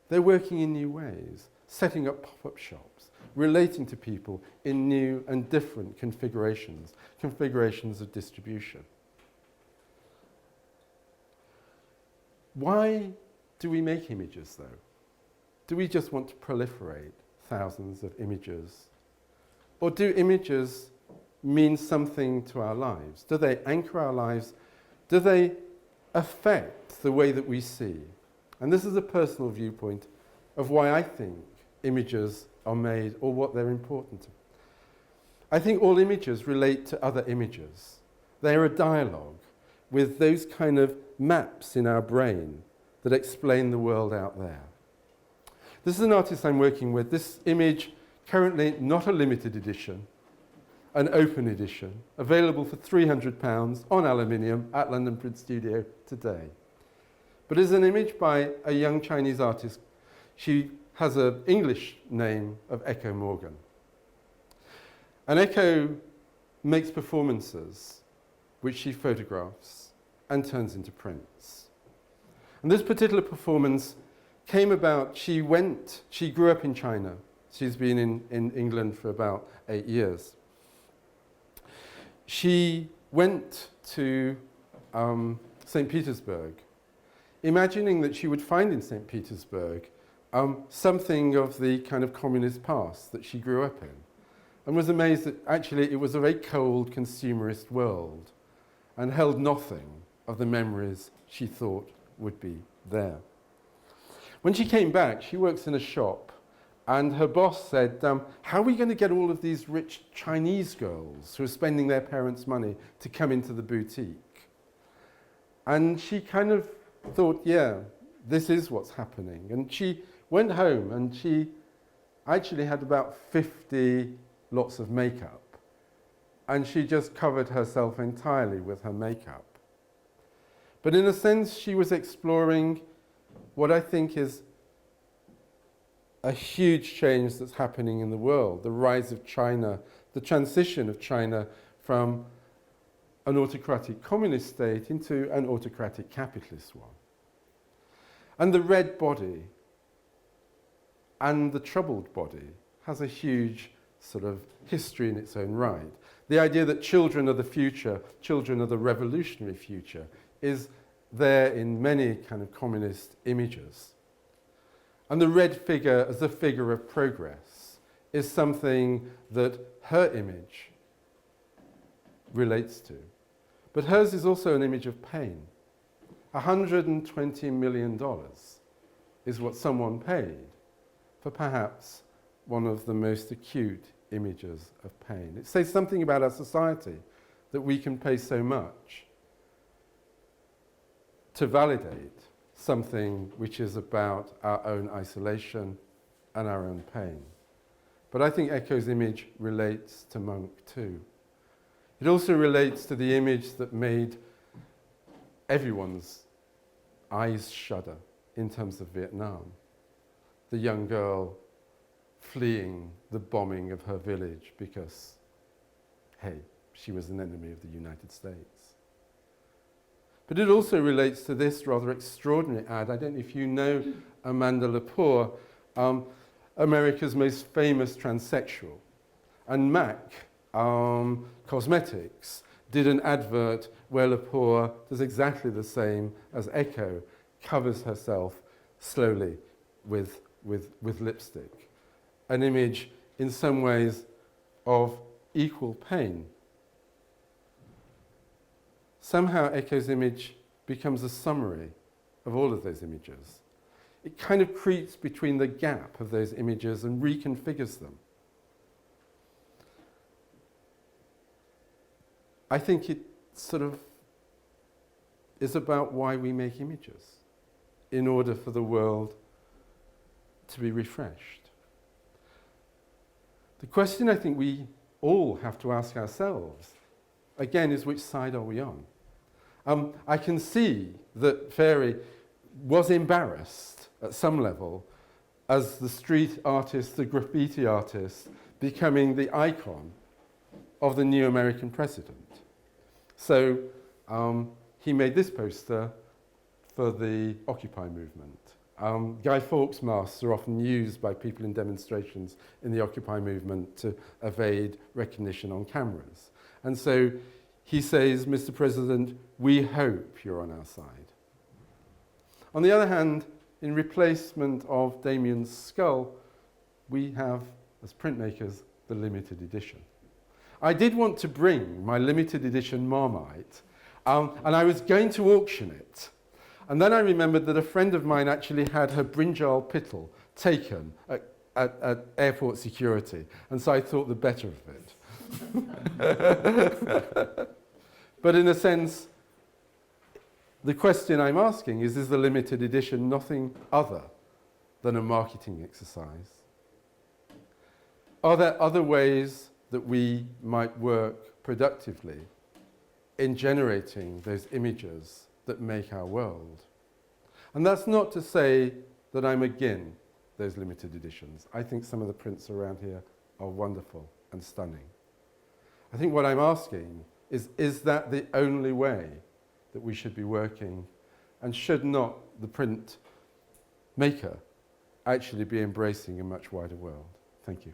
they're working in new ways, setting up pop-up shops, relating to people in new and different configurations of distribution. Why do we make images, though? Do we just want to proliferate thousands of images? Or do images mean something to our lives? Do they anchor our lives? Do they affect the way that we see? And this is a personal viewpoint of why I think images are made or what they're important to. I think all images relate to other images. They are a dialogue with those kind of maps in our brain that explain the world out there. This is an artist I'm working with. This image, currently not a limited edition, an open edition, available for £300 on aluminium at London Print Studio today. But it's an image by a young Chinese artist. She has an English name of Echo Morgan. And Echo makes performances which she photographs and turns into prints. And this particular performance came about, she grew up in China. She's been in England for about 8 years. She went to St. Petersburg, imagining that she would find in St. Petersburg something of the kind of communist past that she grew up in, and was amazed that actually it was a very cold consumerist world and held nothing of the memories she thought would be there. When she came back, she works in a shop, and her boss said, how are we going to get all of these rich Chinese girls who are spending their parents' money to come into the boutique? And she kind of thought, yeah, this is what's happening. And she went home, and she actually had about 50 lots of makeup. And she just covered herself entirely with her makeup. But in a sense, she was exploring what I think is a huge change that's happening in the world, the rise of China, the transition of China from an autocratic communist state into an autocratic capitalist one. And the red body and the troubled body has a huge sort of history in its own right. The idea that children are the future, children are the revolutionary future, is there in many kind of communist images. And the red figure as a figure of progress is something that her image relates to. But hers is also an image of pain. $120 million is what someone paid for perhaps one of the most acute images of pain. It says something about our society that we can pay so much to validate something which is about our own isolation and our own pain. But I think Echo's image relates to Monk too. It also relates to the image that made everyone's eyes shudder in terms of Vietnam. The young girl fleeing the bombing of her village because, hey, she was an enemy of the United States. But it also relates to this rather extraordinary ad. I don't know if you know Amanda Lepore, America's most famous transsexual. And MAC Cosmetics did an advert where Lepore does exactly the same as Echo, covers herself slowly with lipstick. An image in some ways of equal pain. Somehow Echo's image becomes a summary of all of those images. It kind of creeps between the gap of those images and reconfigures them. I think it sort of is about why we make images, in order for the world to be refreshed. The question I think we all have to ask ourselves, again, is which side are we on? I can see that Fairy was embarrassed at some level as the street artist, the graffiti artist, becoming the icon of the new American president. So he made this poster for the Occupy movement. Guy Fawkes masks are often used by people in demonstrations in the Occupy movement to evade recognition on cameras. And so he says, Mr. President, we hope you're on our side. On the other hand, in replacement of Damien's skull, we have, as printmakers, the limited edition. I did want to bring my limited edition Marmite, and I was going to auction it. And then I remembered that a friend of mine actually had her brinjal pittle taken at airport security, and so I thought the better of it. But in a sense, the question I'm asking is the limited edition nothing other than a marketing exercise? Are there other ways that we might work productively in generating those images that make our world? And that's not to say that I'm against those limited editions. I think some of the prints around here are wonderful and stunning. I think what I'm asking is that the only way that we should be working, and should not the print maker actually be embracing a much wider world? Thank you.